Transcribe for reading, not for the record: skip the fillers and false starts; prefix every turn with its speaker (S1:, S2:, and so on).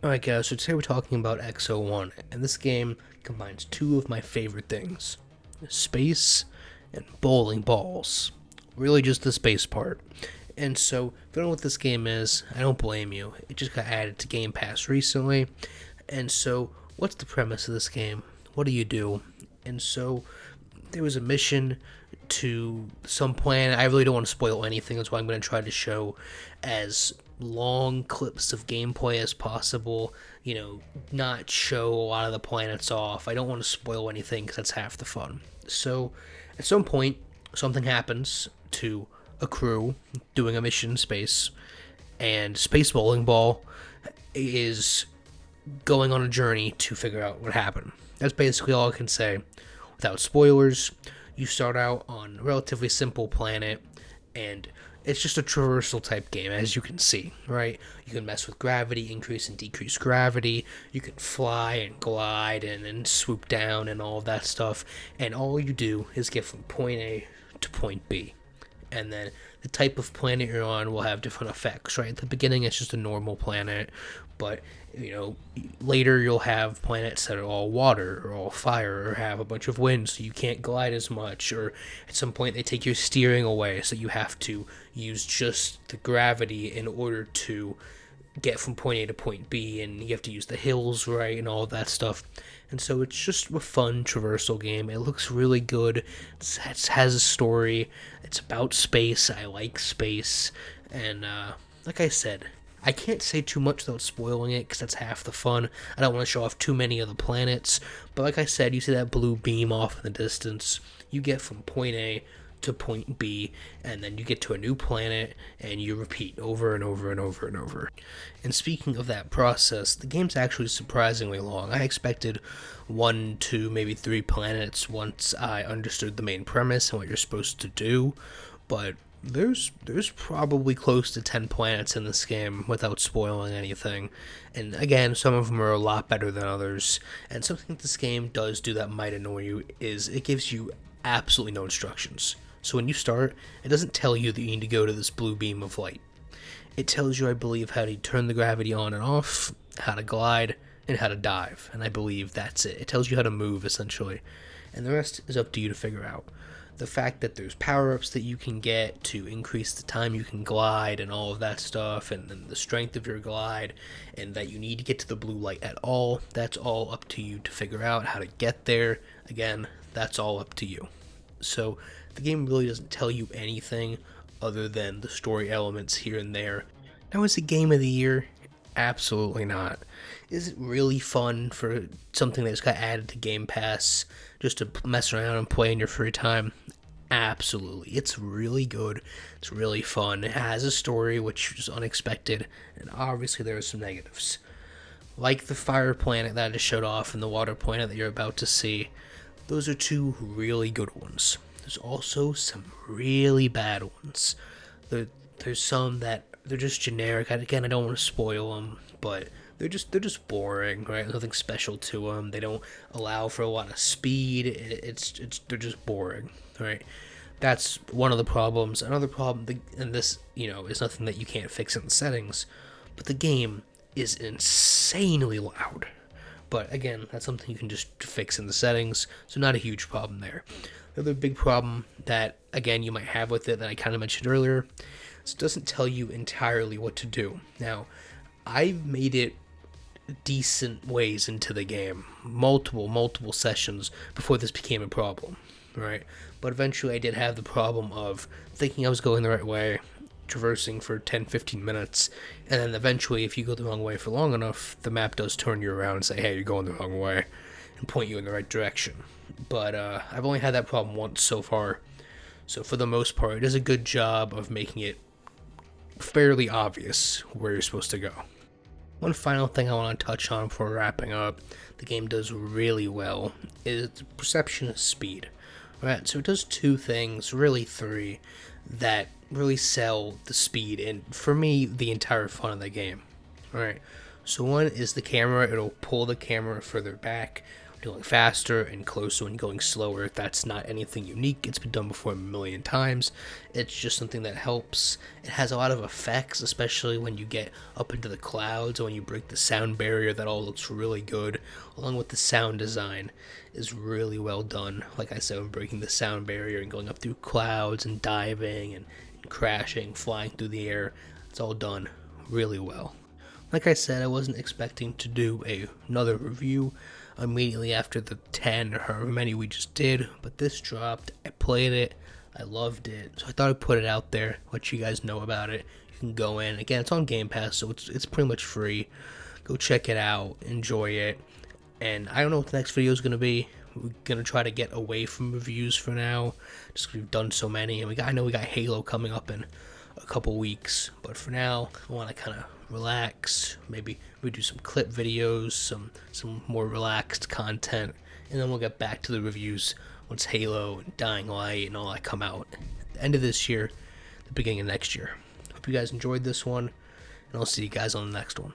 S1: Alright guys, so today we're talking about XO1, and this game combines two of my favorite things. Space and bowling balls. Really just the space part. And so, if you don't know what this game is, I don't blame you. It just got added to Game Pass recently. And so, what's the premise of this game? What do you do? And so, there was a mission to some planet. I really don't want to spoil anything, that's why I'm going to try to show as long clips of gameplay as possible, not show a lot of the planets off. I don't want to spoil anything because that's half the fun. So, at some point, something happens to a crew doing a mission in space, and Space Bowling Ball is going on a journey to figure out what happened. That's basically all I can say. Without spoilers, you start out on a relatively simple planet, and it's just a traversal type game, as you can see, right? You can mess with gravity, increase and decrease gravity. You can fly and glide and swoop down and all of that stuff. And all you do is get from point A to point B. And then the type of planet you're on will have different effects, right? At the beginning, it's just a normal planet, but later you'll have planets that are all water or all fire or have a bunch of wind, so you can't glide as much. Or at some point, they take your steering away, so you have to use just the gravity in order to get from point A to point B, and you have to use the hills right and all of that stuff. And so it's just a fun traversal game. It looks really good. It has a story. It's about space. I like space. And like I said, I can't say too much without spoiling it because that's half the fun. I don't want to show off too many of the planets. But like I said, you see that blue beam off in the distance. You get from point A to point B, and then you get to a new planet, and you repeat over and over and over and over. And speaking of that process, the game's actually surprisingly long. I expected 1, 2, maybe 3 planets once I understood the main premise and what you're supposed to do, but there's probably close to 10 planets in this game without spoiling anything. And again, some of them are a lot better than others. And something this game does do that might annoy you is it gives you absolutely no instructions. So when you start, it doesn't tell you that you need to go to this blue beam of light. It tells you, I believe, how to turn the gravity on and off, how to glide, and how to dive. And I believe that's it. It tells you how to move, essentially. And the rest is up to you to figure out. The fact that there's power-ups that you can get to increase the time you can glide and all of that stuff, and then the strength of your glide, and that you need to get to the blue light at all, that's all up to you to figure out how to get there. Again, that's all up to you. So the game really doesn't tell you anything other than the story elements here and there. Now, is it game of the year? Absolutely not. Is it really fun for something that's got added to Game Pass just to mess around and play in your free time? Absolutely. It's really good. It's really fun. It has a story which is unexpected, and obviously there are some negatives. Like the fire planet that I just showed off and the water planet that you're about to see. Those are two really good ones. There's also some really bad ones. There's some that they're just generic. Again, I don't want to spoil them, but they're just boring, right? Nothing special to them. They don't allow for a lot of speed. They're just boring, right? That's one of the problems. Another problem, and this is nothing that you can't fix in the settings, but the game is insanely loud. But again, that's something you can just fix in the settings, so not a huge problem there. The other big problem that, again, you might have with it that I kind of mentioned earlier is it doesn't tell you entirely what to do. Now, I've made it decent ways into the game, multiple sessions before this became a problem, right? But eventually I did have the problem of thinking I was going the right way, traversing for 10-15 minutes, and then eventually if you go the wrong way for long enough, the map does turn you around and say, hey, you're going the wrong way, and point you in the right direction. But I've only had that problem once so far, so for the most part it does a good job of making it fairly obvious where you're supposed to go. One final thing I want to touch on before wrapping up, the game does really well, is the perception of speed. Right, so it does 2 things, really 3, that really sell the speed, and for me, the entire fun of the game. Alright, so one is the camera. It'll pull the camera further back going faster and closer and going slower. That's not anything unique. It's been done before a million times. It's just something that helps. It has a lot of effects, especially when you get up into the clouds or when you break the sound barrier. That all looks really good, along with the sound design is really well done. Like I said, when breaking the sound barrier and going up through clouds and diving and crashing, flying through the air, it's all done really well. Like I said, I wasn't expecting to do another review immediately after the 10 or however many we just did, but this dropped, I played it, I loved it, so I thought I'd put it out there, let you guys know about it. You can go in, again, it's on Game Pass, so it's pretty much free. Go check it out, enjoy it, and I don't know what the next video is going to be. We're going to try to get away from reviews for now, just because we've done so many, and I know we got Halo coming up in a couple weeks, but for now, I want to kind of relax. Maybe we do some clip videos, some more relaxed content, and then we'll get back to the reviews once Halo and Dying Light and all that come out at the end of this year, the beginning of next year. Hope you guys enjoyed this one, and I'll see you guys on the next one.